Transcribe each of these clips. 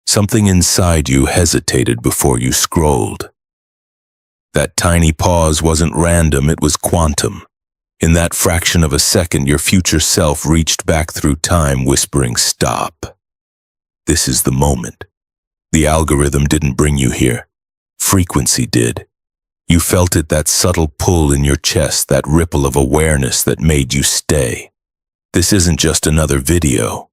Something inside you hesitated before you scrolled. That tiny pause wasn't random, it was quantum. In that fraction of a second, your future self reached back through time, whispering, "Stop. This is the moment." The algorithm didn't bring you here. Frequency did. You felt it, that subtle pull in your chest, that ripple of awareness that made you stay. This isn't just another video.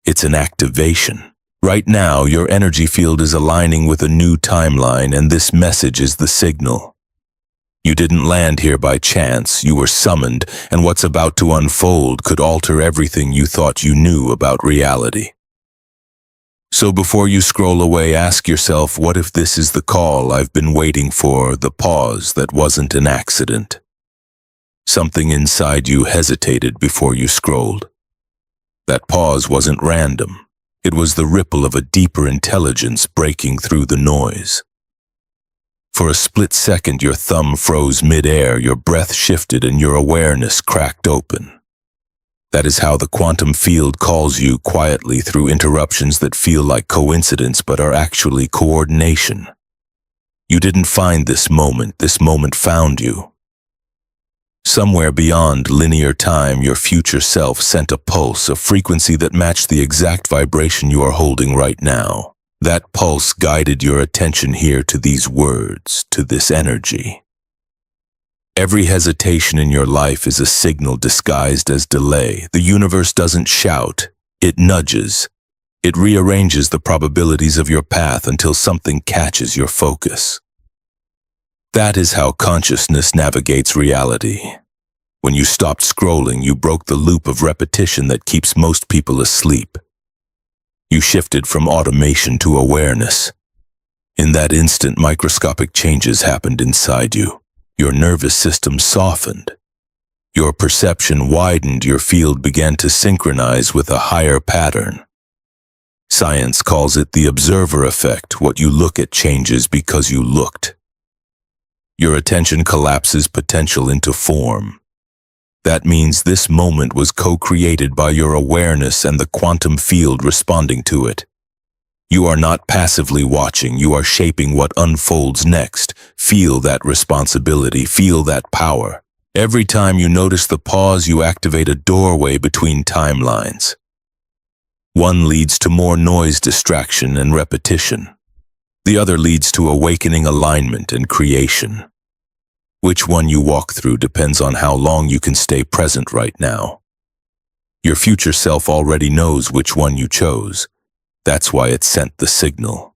It's an activation. Right now, your energy field is aligning with a new timeline, and this message is the signal. You didn't land here by chance, you were summoned, and what's about to unfold could alter everything you thought you knew about reality. So before you scroll away, ask yourself, what if this is the call I've been waiting for, the pause that wasn't an accident? Something inside you hesitated before you scrolled. That pause wasn't random. It was the ripple of a deeper intelligence breaking through the noise. For a split second, your thumb froze mid-air, your breath shifted, and your awareness cracked open. That is how the quantum field calls you, quietly, through interruptions that feel like coincidence but are actually coordination. You didn't find this moment found you. Somewhere beyond linear time, your future self sent a pulse, a frequency that matched the exact vibration you are holding right now. That pulse guided your attention here, to these words, to this energy. Every hesitation in your life is a signal disguised as delay. The universe doesn't shout, it nudges. It rearranges the probabilities of your path until something catches your focus. That is how consciousness navigates reality. When you stopped scrolling, you broke the loop of repetition that keeps most people asleep. You shifted from automation to awareness. In that instant, microscopic changes happened inside you. Your nervous system softened. Your perception widened, your field began to synchronize with a higher pattern. Science calls it the observer effect. What you look at changes because you looked. Your attention collapses potential into form. That means this moment was co-created by your awareness and the quantum field responding to it. You are not passively watching, you are shaping what unfolds next. Feel that responsibility, feel that power. Every time you notice the pause, you activate a doorway between timelines. One leads to more noise, distraction, and repetition. The other leads to awakening, alignment, and creation. Which one you walk through depends on how long you can stay present right now. Your future self already knows which one you chose. That's why it sent the signal.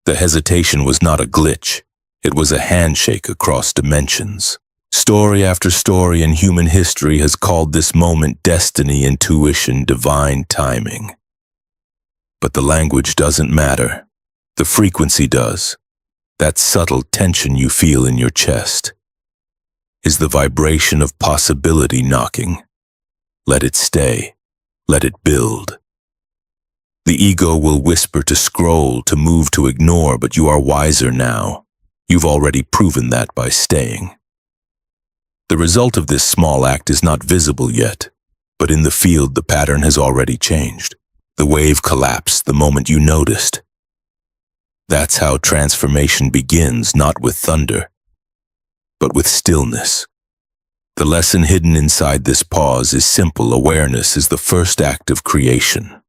The hesitation was not a glitch. It was a handshake across dimensions. Story after story in human history has called this moment destiny, intuition, divine timing. But the language doesn't matter. The frequency does. That subtle tension you feel in your chest is the vibration of possibility knocking. Let it stay. Let it build. The ego will whisper to scroll, to move, to ignore, but you are wiser now. You've already proven that by staying. The result of this small act is not visible yet, but in the field the pattern has already changed. The wave collapsed the moment you noticed. That's how transformation begins, not with thunder, but with stillness. The lesson hidden inside this pause is simple. Awareness is the first act of creation.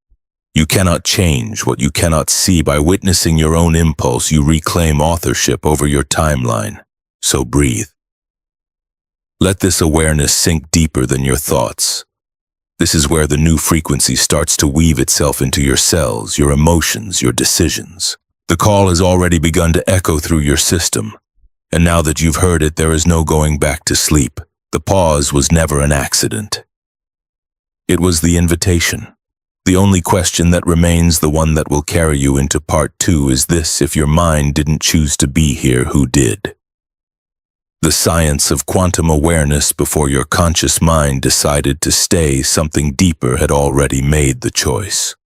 You cannot change what you cannot see. By witnessing your own impulse, you reclaim authorship over your timeline. So breathe. Let this awareness sink deeper than your thoughts. This is where the new frequency starts to weave itself into your cells, your emotions, your decisions. The call has already begun to echo through your system, and now that you've heard it, there is no going back to sleep. The pause was never an accident. It was the invitation. The only question that remains, the one that will carry you into part 2, is this: if your mind didn't choose to be here, who did? The science of quantum awareness. Before your conscious mind decided to stay, something deeper had already made the choice.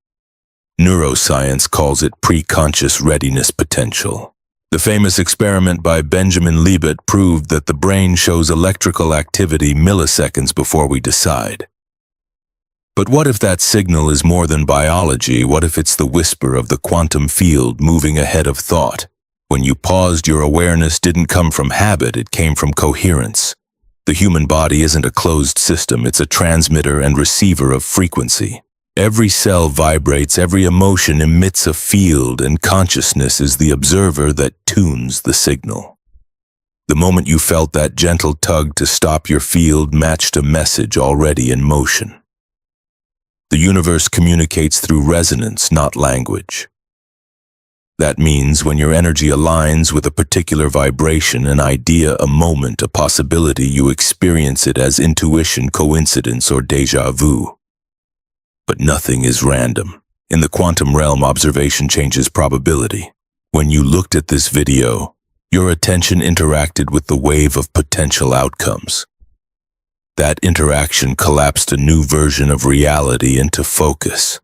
Neuroscience calls it pre-conscious readiness potential. The famous experiment by Benjamin Libet proved that the brain shows electrical activity milliseconds before we decide. But what if that signal is more than biology? What if it's the whisper of the quantum field moving ahead of thought? When you paused, your awareness didn't come from habit, it came from coherence. The human body isn't a closed system, it's a transmitter and receiver of frequency. Every cell vibrates, every emotion emits a field, and consciousness is the observer that tunes the signal. The moment you felt that gentle tug to stop, your field matched a message already in motion. The universe communicates through resonance, not language. That means when your energy aligns with a particular vibration, an idea, a moment, a possibility, you experience it as intuition, coincidence, or déjà vu. But nothing is random. In the quantum realm, observation changes probability. When you looked at this video, your attention interacted with the wave of potential outcomes. That interaction collapsed a new version of reality into focus.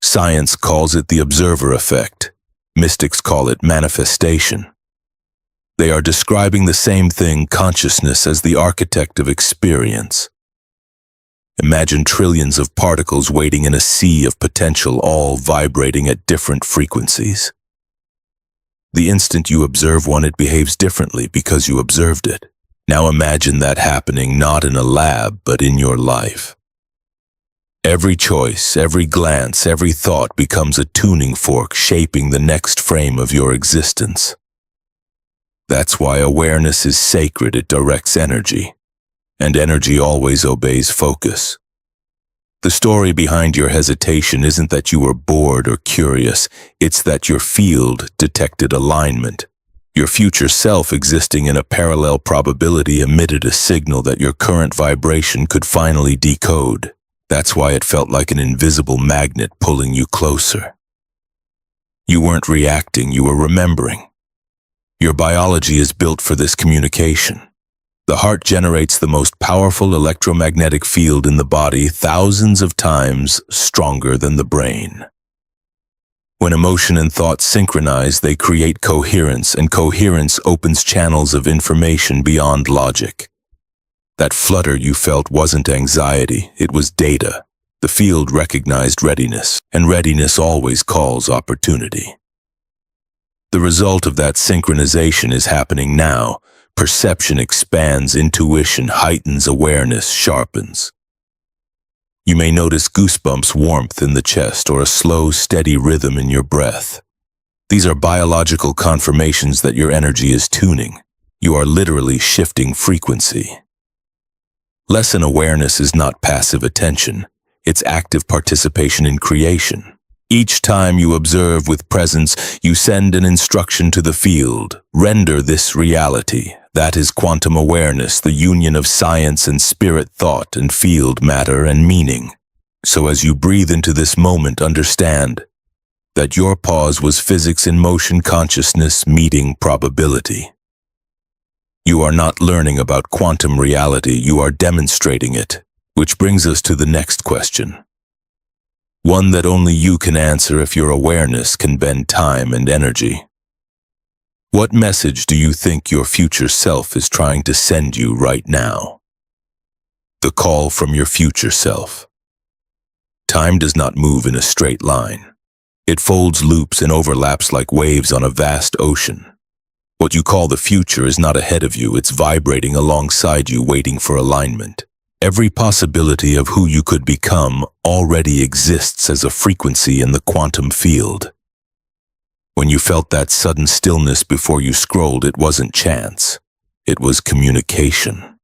Science calls it the observer effect. Mystics call it manifestation. They are describing the same thing, consciousness as the architect of experience. Imagine trillions of particles waiting in a sea of potential, all vibrating at different frequencies. The instant you observe one, it behaves differently because you observed it. Now imagine that happening not in a lab, but in your life. Every choice, every glance, every thought becomes a tuning fork shaping the next frame of your existence. That's why awareness is sacred. It directs energy, and energy always obeys focus. The story behind your hesitation isn't that you were bored or curious, it's that your field detected alignment. Your future self, existing in a parallel probability, emitted a signal that your current vibration could finally decode. That's why it felt like an invisible magnet pulling you closer. You weren't reacting, you were remembering. Your biology is built for this communication. The heart generates the most powerful electromagnetic field in the body, thousands of times stronger than the brain. When emotion and thought synchronize, they create coherence, and coherence opens channels of information beyond logic. That flutter you felt wasn't anxiety, it was data. The field recognized readiness, and readiness always calls opportunity. The result of that synchronization is happening now. Perception expands, intuition heightens, awareness sharpens. You may notice goosebumps, warmth in the chest, or a slow, steady rhythm in your breath. These are biological confirmations that your energy is tuning. You are literally shifting frequency. Lesson awareness is not passive attention. It's active participation in creation. Each time you observe with presence, you send an instruction to the field. Render this reality. That is quantum awareness, the union of science and spirit, thought and field, matter and meaning. So as you breathe into this moment, understand that your pause was physics in motion, consciousness meeting probability. You are not learning about quantum reality, you are demonstrating it. Which brings us to the next question. One that only you can answer if your awareness can bend time and energy. What message do you think your future self is trying to send you right now? The call from your future self. Time does not move in a straight line. It folds, loops, and overlaps like waves on a vast ocean. What you call the future is not ahead of you, it's vibrating alongside you, waiting for alignment. Every possibility of who you could become already exists as a frequency in the quantum field. When you felt that sudden stillness before you scrolled, it wasn't chance. It was communication.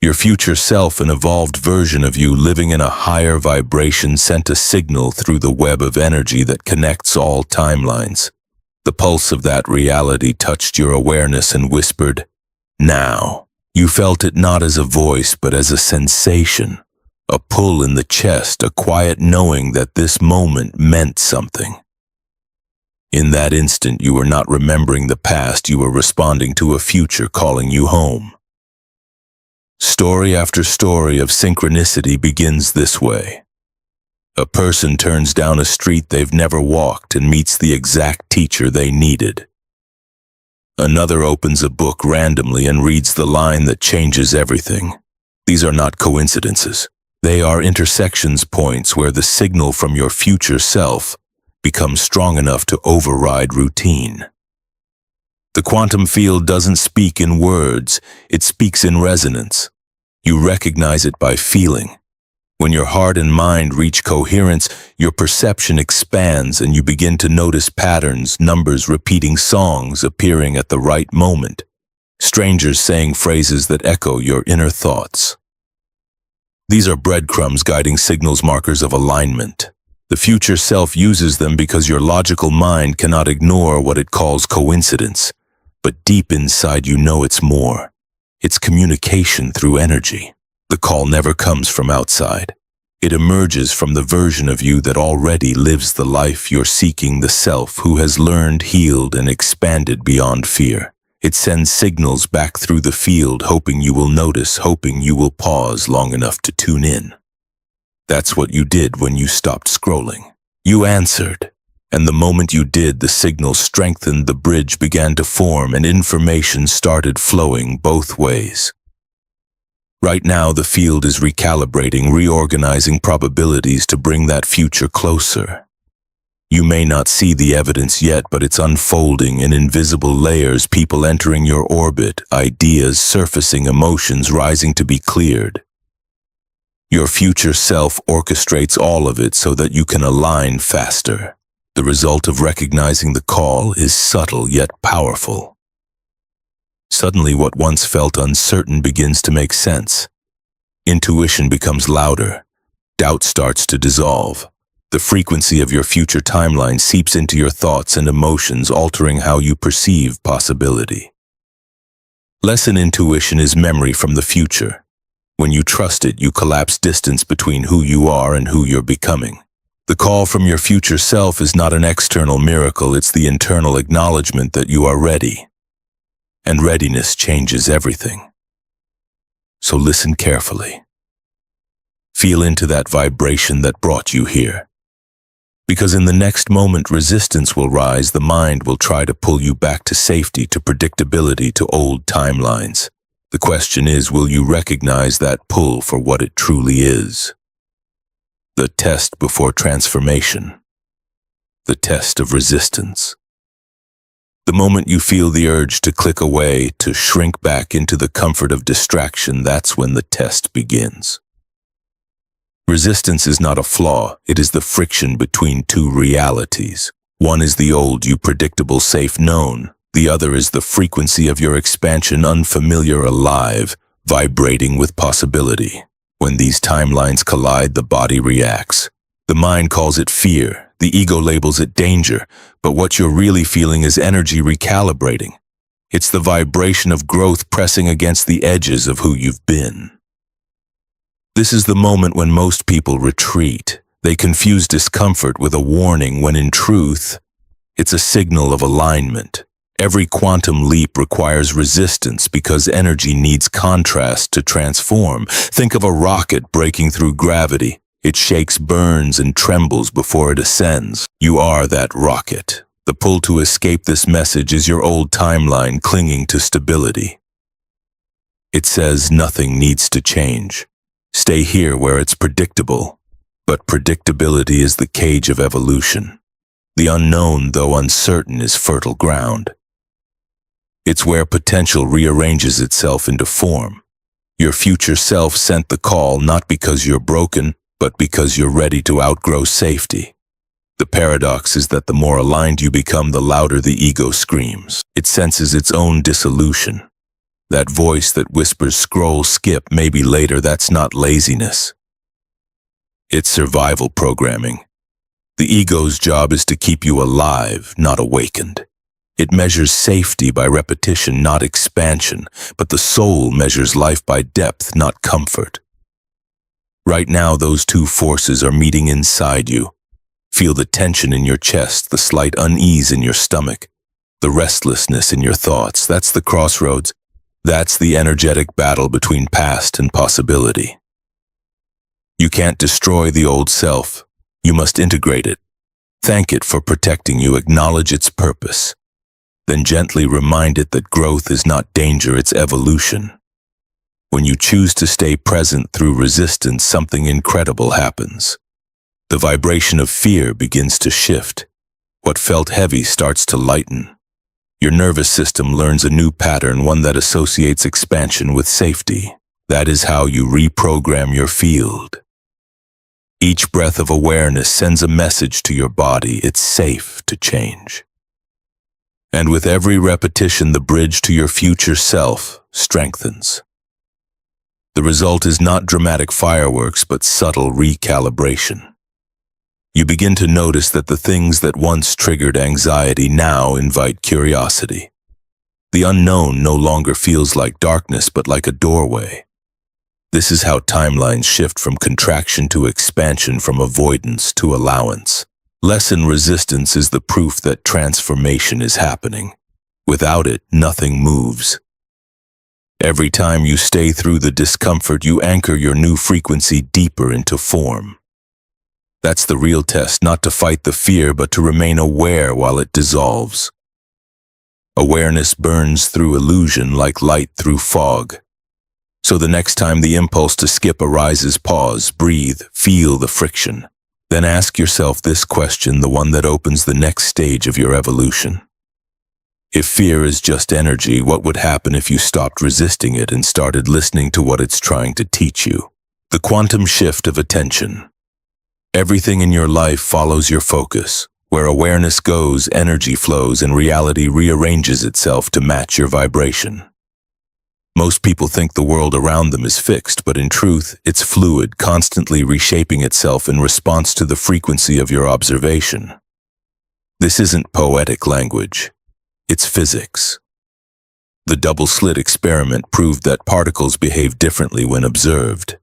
Your future self, an evolved version of you living in a higher vibration, sent a signal through the web of energy that connects all timelines. The pulse of that reality touched your awareness and whispered, "Now." You felt it not as a voice, but as a sensation, a pull in the chest, a quiet knowing that this moment meant something. In that instant, you were not remembering the past, you were responding to a future calling you home. Story after story of synchronicity begins this way. A person turns down a street they've never walked and meets the exact teacher they needed. Another opens a book randomly and reads the line that changes everything. These are not coincidences. They are intersections points where the signal from your future self becomes strong enough to override routine. The quantum field doesn't speak in words, it speaks in resonance. You recognize it by feeling. When your heart and mind reach coherence, your perception expands and you begin to notice patterns, numbers, repeating songs appearing at the right moment, strangers saying phrases that echo your inner thoughts. These are breadcrumbs guiding signals, markers of alignment. The future self uses them because your logical mind cannot ignore what it calls coincidence, but deep inside you know it's more. It's communication through energy. The call never comes from outside. It emerges from the version of you that already lives the life you're seeking, the self who has learned, healed, and expanded beyond fear. It sends signals back through the field, hoping you will notice, hoping you will pause long enough to tune in. That's what you did when you stopped scrolling. You answered. And the moment you did, the signal strengthened, the bridge began to form, and information started flowing both ways. Right now, the field is recalibrating, reorganizing probabilities to bring that future closer. You may not see the evidence yet, but it's unfolding in invisible layers, people entering your orbit, ideas surfacing, emotions rising to be cleared. Your future self orchestrates all of it so that you can align faster. The result of recognizing the call is subtle yet powerful. Suddenly, what once felt uncertain begins to make sense. Intuition becomes louder. Doubt starts to dissolve. The frequency of your future timeline seeps into your thoughts and emotions, altering how you perceive possibility. Lesson intuition is memory from the future. When you trust it, you collapse distance between who you are and who you're becoming. The call from your future self is not an external miracle, it's the internal acknowledgement that you are ready. And readiness changes everything. So listen carefully. Feel into that vibration that brought you here. Because in the next moment, resistance will rise, the mind will try to pull you back to safety, to predictability, to old timelines. The question is, will you recognize that pull for what it truly is? The test before transformation. The test of resistance. The moment you feel the urge to click away, to shrink back into the comfort of distraction, that's when the test begins. Resistance is not a flaw, it is the friction between two realities. One is the old you, predictable, safe, known. The other is the frequency of your expansion, unfamiliar, alive, vibrating with possibility. When these timelines collide, the body reacts. The mind calls it fear. The ego labels it danger, but what you're really feeling is energy recalibrating. It's the vibration of growth pressing against the edges of who you've been. This is the moment when most people retreat. They confuse discomfort with a warning when in truth, it's a signal of alignment. Every quantum leap requires resistance because energy needs contrast to transform. Think of a rocket breaking through gravity. It shakes, burns, and trembles before it ascends. You are that rocket. The pull to escape this message is your old timeline clinging to stability. It says nothing needs to change. Stay here where it's predictable. But predictability is the cage of evolution. The unknown, though uncertain, is fertile ground. It's where potential rearranges itself into form. Your future self sent the call not because you're broken, but because you're ready to outgrow safety. The paradox is that the more aligned you become, the louder the ego screams. It senses its own dissolution. That voice that whispers, scroll, skip, maybe later, that's not laziness. It's survival programming. The ego's job is to keep you alive, not awakened. It measures safety by repetition, not expansion, but the soul measures life by depth, not comfort. Right now, those two forces are meeting inside you. Feel the tension in your chest, the slight unease in your stomach, the restlessness in your thoughts. That's the crossroads. That's the energetic battle between past and possibility. You can't destroy the old self. You must integrate it. Thank it for protecting you. Acknowledge its purpose. Then gently remind it that growth is not danger, it's evolution. When you choose to stay present through resistance, something incredible happens. The vibration of fear begins to shift. What felt heavy starts to lighten. Your nervous system learns a new pattern, one that associates expansion with safety. That is how you reprogram your field. Each breath of awareness sends a message to your body: it's safe to change. And with every repetition, the bridge to your future self strengthens. The result is not dramatic fireworks, but subtle recalibration. You begin to notice that the things that once triggered anxiety now invite curiosity. The unknown no longer feels like darkness, but like a doorway. This is how timelines shift from contraction to expansion, from avoidance to allowance. Lesson resistance is the proof that transformation is happening. Without it, nothing moves. Every time you stay through the discomfort, you anchor your new frequency deeper into form. That's the real test, not to fight the fear, but to remain aware while it dissolves. Awareness burns through illusion like light through fog. So the next time the impulse to skip arises, pause, breathe, feel the friction. Then ask yourself this question, the one that opens the next stage of your evolution. If fear is just energy, what would happen if you stopped resisting it and started listening to what it's trying to teach you? The quantum shift of attention. Everything in your life follows your focus. Where awareness goes, energy flows, and reality rearranges itself to match your vibration. Most people think the world around them is fixed, but in truth, it's fluid, constantly reshaping itself in response to the frequency of your observation. This isn't poetic language. It's physics. The double-slit experiment proved that particles behave differently when observed.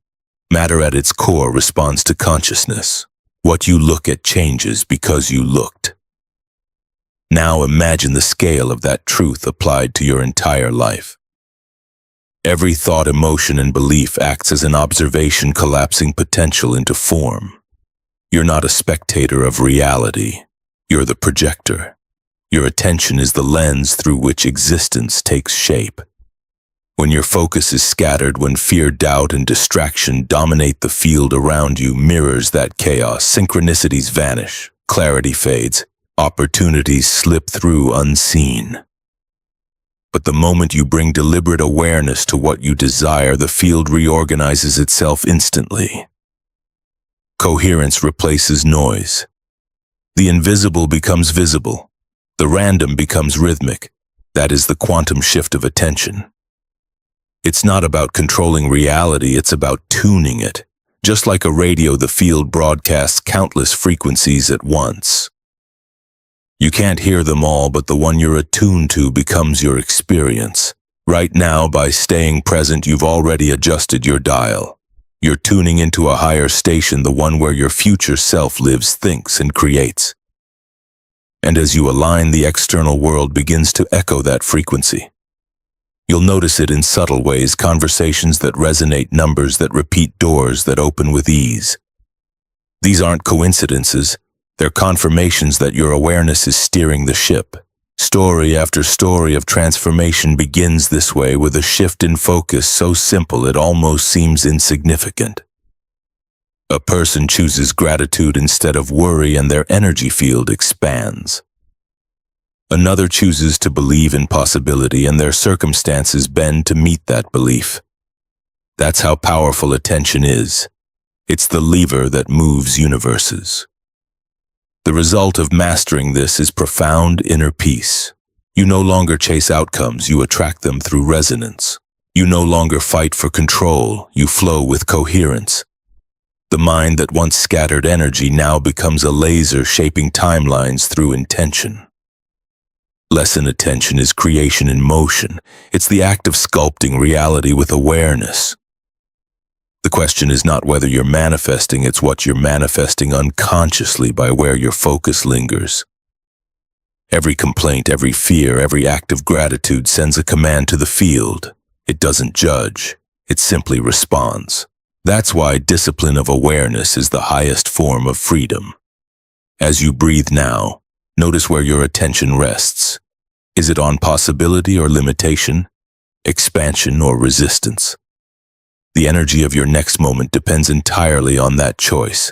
Matter at its core responds to consciousness. What you look at changes because you looked. Now imagine the scale of that truth applied to your entire life. Every thought, emotion, and belief acts as an observation, collapsing potential into form. You're not a spectator of reality. You're the projector. Your attention is the lens through which existence takes shape. When your focus is scattered, when fear, doubt, and distraction dominate the field around you, mirrors that chaos, synchronicities vanish, clarity fades, opportunities slip through unseen. But the moment you bring deliberate awareness to what you desire, the field reorganizes itself instantly. Coherence replaces noise. The invisible becomes visible. The random becomes rhythmic. That is the quantum shift of attention. It's not about controlling reality, it's about tuning it. Just like a radio, the field broadcasts countless frequencies at once. You can't hear them all, but the one you're attuned to becomes your experience. Right now, by staying present, you've already adjusted your dial. You're tuning into a higher station, the one where your future self lives, thinks, and creates. And as you align, the external world begins to echo that frequency. You'll notice it in subtle ways: conversations that resonate, numbers that repeat, doors that open with ease. These aren't coincidences. They're confirmations that your awareness is steering the ship. Story after story of transformation begins this way, with a shift in focus so simple it almost seems insignificant. A person chooses gratitude instead of worry, and their energy field expands. Another chooses to believe in possibility, and their circumstances bend to meet that belief. That's how powerful attention is. It's the lever that moves universes. The result of mastering this is profound inner peace. You no longer chase outcomes, you attract them through resonance. You no longer fight for control, you flow with coherence. The mind that once scattered energy now becomes a laser, shaping timelines through intention. Lesson: attention is creation in motion. It's the act of sculpting reality with awareness. The question is not whether you're manifesting, it's what you're manifesting unconsciously by where your focus lingers. Every complaint, every fear, every act of gratitude sends a command to the field. It doesn't judge, it simply responds. That's why discipline of awareness is the highest form of freedom. As you breathe now, notice where your attention rests. Is it on possibility or limitation, expansion or resistance? The energy of your next moment depends entirely on that choice.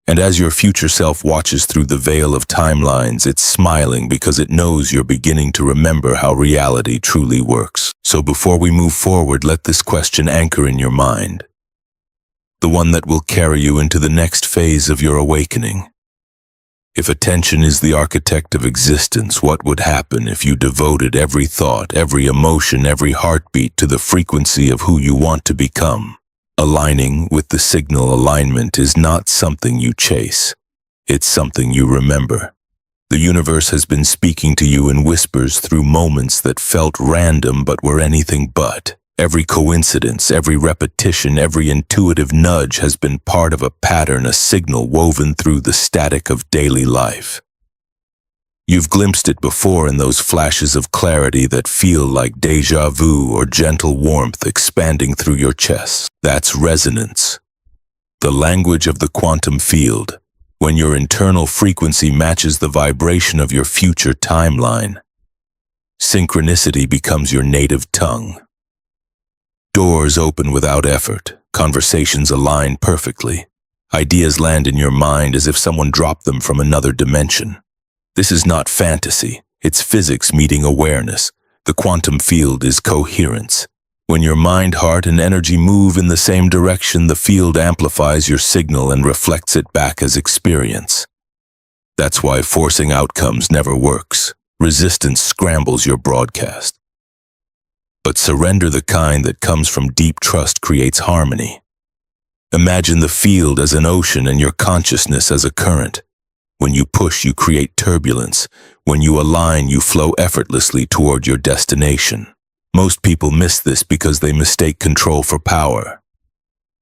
And as your future self watches through the veil of timelines, it's smiling because it knows you're beginning to remember how reality truly works. So before we move forward, let this question anchor in your mind, the one that will carry you into the next phase of your awakening. If attention is the architect of existence, what would happen if you devoted every thought, every emotion, every heartbeat to the frequency of who you want to become? Aligning with the signal. Alignment is not something you chase. It's something you remember. The universe has been speaking to you in whispers through moments that felt random but were anything but. Every coincidence, every repetition, every intuitive nudge has been part of a pattern, a signal woven through the static of daily life. You've glimpsed it before in those flashes of clarity that feel like déjà vu or gentle warmth expanding through your chest. That's resonance, the language of the quantum field, when your internal frequency matches the vibration of your future timeline. Synchronicity becomes your native tongue. Doors open without effort, conversations align perfectly. Ideas land in your mind as if someone dropped them from another dimension. This is not fantasy, it's physics meeting awareness. The quantum field is coherence. When your mind, heart, and energy move in the same direction, the field amplifies your signal and reflects it back as experience. That's why forcing outcomes never works. Resistance scrambles your broadcast. But surrender, the kind that comes from deep trust, creates harmony. Imagine the field as an ocean and your consciousness as a current. When you push, you create turbulence. When you align, you flow effortlessly toward your destination. Most people miss this because they mistake control for power.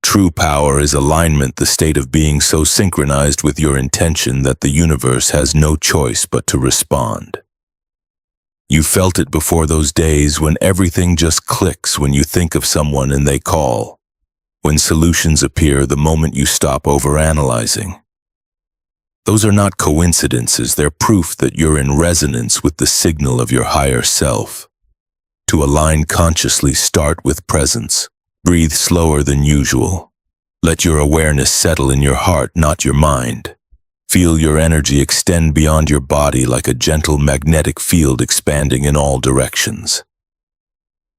True power is alignment, the state of being so synchronized with your intention that the universe has no choice but to respond. You felt it before, those days when everything just clicks when you think of someone and they call. When solutions appear the moment you stop overanalyzing. Those are not coincidences, they're proof that you're in resonance with the signal of your higher self. To align consciously, start with presence. Breathe slower than usual. Let your awareness settle in your heart, not your mind. Feel your energy extend beyond your body like a gentle magnetic field expanding in all directions.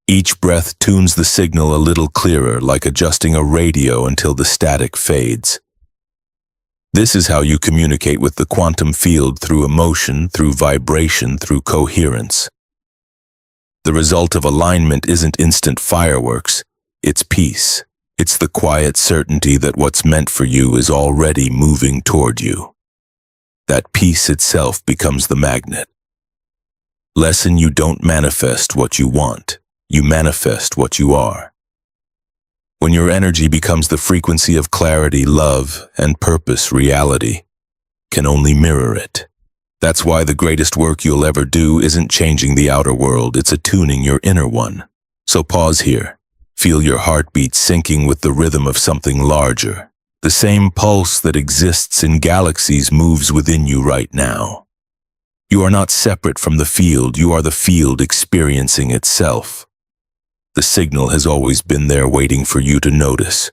Each breath tunes the signal a little clearer, like adjusting a radio until the static fades. This is how you communicate with the quantum field, through emotion, through vibration, through coherence. The result of alignment isn't instant fireworks, it's peace. It's the quiet certainty that what's meant for you is already moving toward you. That peace itself becomes the magnet. Lesson: you don't manifest what you want, you manifest what you are. When your energy becomes the frequency of clarity, love, and purpose, reality can only mirror it. That's why the greatest work you'll ever do isn't changing the outer world, it's attuning your inner one. So pause here. Feel your heartbeat syncing with the rhythm of something larger. The same pulse that exists in galaxies moves within you right now. You are not separate from the field, you are the field experiencing itself. The signal has always been there, waiting for you to notice.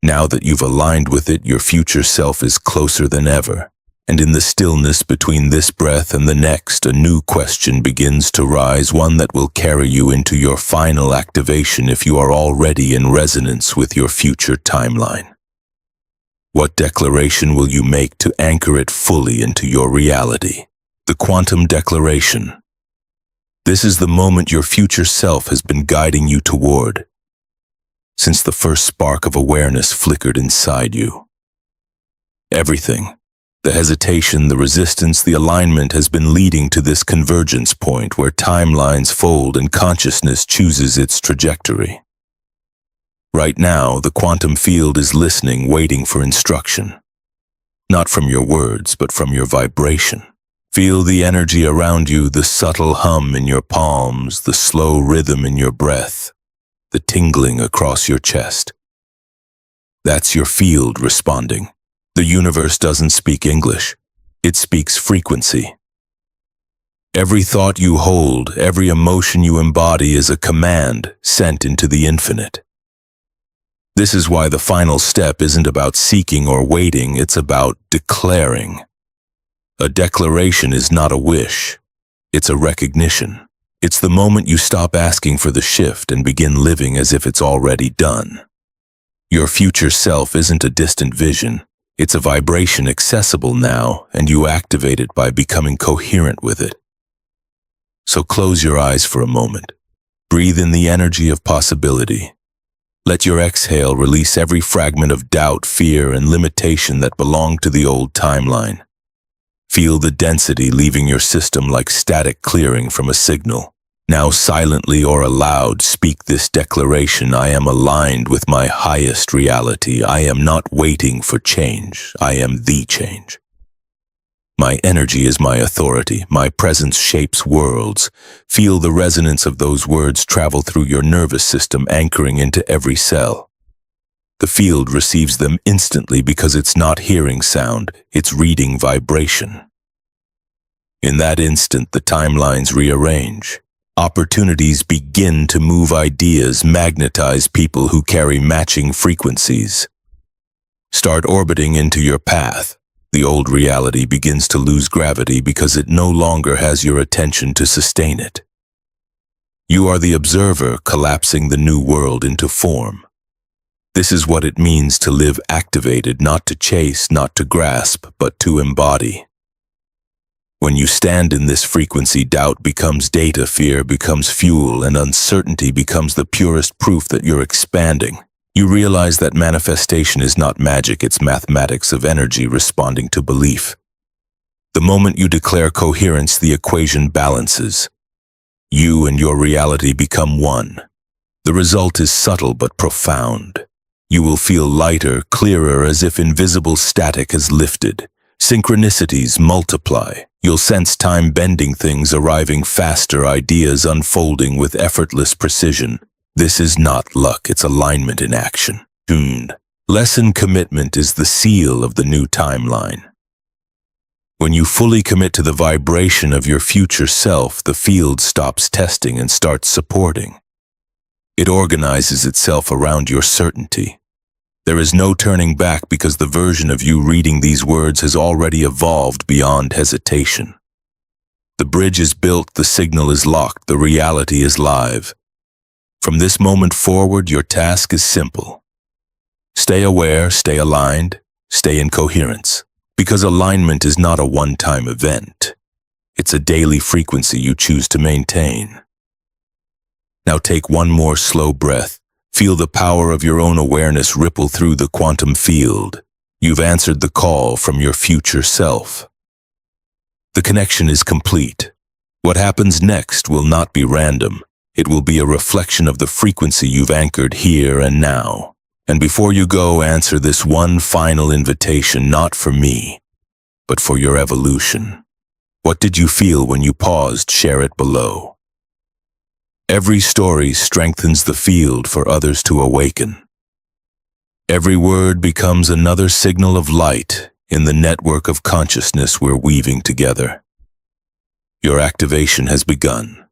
Now that you've aligned with it, your future self is closer than ever. And in the stillness between this breath and the next, a new question begins to rise, one that will carry you into your final activation if you are already in resonance with your future timeline. What declaration will you make to anchor it fully into your reality? The quantum declaration. This is the moment your future self has been guiding you toward, since the first spark of awareness flickered inside you. Everything, the hesitation, the resistance, the alignment, has been leading to this convergence point where timelines fold and consciousness chooses its trajectory. Right now, the quantum field is listening, waiting for instruction. Not from your words, but from your vibration. Feel the energy around you, the subtle hum in your palms, the slow rhythm in your breath, the tingling across your chest. That's your field responding. The universe doesn't speak English. It speaks frequency. Every thought you hold, every emotion you embody is a command sent into the infinite. This is why the final step isn't about seeking or waiting, it's about declaring. A declaration is not a wish, it's a recognition. It's the moment you stop asking for the shift and begin living as if it's already done. Your future self isn't a distant vision, it's a vibration accessible now, and you activate it by becoming coherent with it. So close your eyes for a moment. Breathe in the energy of possibility. Let your exhale release every fragment of doubt, fear, and limitation that belonged to the old timeline. Feel the density leaving your system like static clearing from a signal. Now silently or aloud speak this declaration: I am aligned with my highest reality. I am not waiting for change. I am the change. My energy is my authority. My presence shapes worlds. Feel the resonance of those words travel through your nervous system, anchoring into every cell. The field receives them instantly because it's not hearing sound, it's reading vibration. In that instant, the timelines rearrange. Opportunities begin to move, ideas magnetize people who carry matching frequencies. Start orbiting into your path. The old reality begins to lose gravity because it no longer has your attention to sustain it. You are the observer collapsing the new world into form. This is what it means to live activated, not to chase, not to grasp, but to embody. When you stand in this frequency, doubt becomes data, fear becomes fuel, and uncertainty becomes the purest proof that you're expanding. You realize that manifestation is not magic, it's mathematics of energy responding to belief. The moment you declare coherence, the equation balances. You and your reality become one. The result is subtle but profound. You will feel lighter, clearer, as if invisible static has lifted. Synchronicities multiply. You'll sense time bending things, arriving faster, ideas unfolding with effortless precision. This is not luck, it's alignment in action. Tuned. Lesson: commitment is the seal of the new timeline. When you fully commit to the vibration of your future self, the field stops testing and starts supporting. It organizes itself around your certainty. There is no turning back because the version of you reading these words has already evolved beyond hesitation. The bridge is built, the signal is locked, the reality is live. From this moment forward, your task is simple. Stay aware, stay aligned, stay in coherence. Because alignment is not a one-time event. It's a daily frequency you choose to maintain. Now take one more slow breath. Feel the power of your own awareness ripple through the quantum field. You've answered the call from your future self. The connection is complete. What happens next will not be random. It will be a reflection of the frequency you've anchored here and now. And before you go, answer this one final invitation, not for me, but for your evolution. What did you feel when you paused? Share it below. Every story strengthens the field for others to awaken. Every word becomes another signal of light in the network of consciousness we're weaving together. Your activation has begun.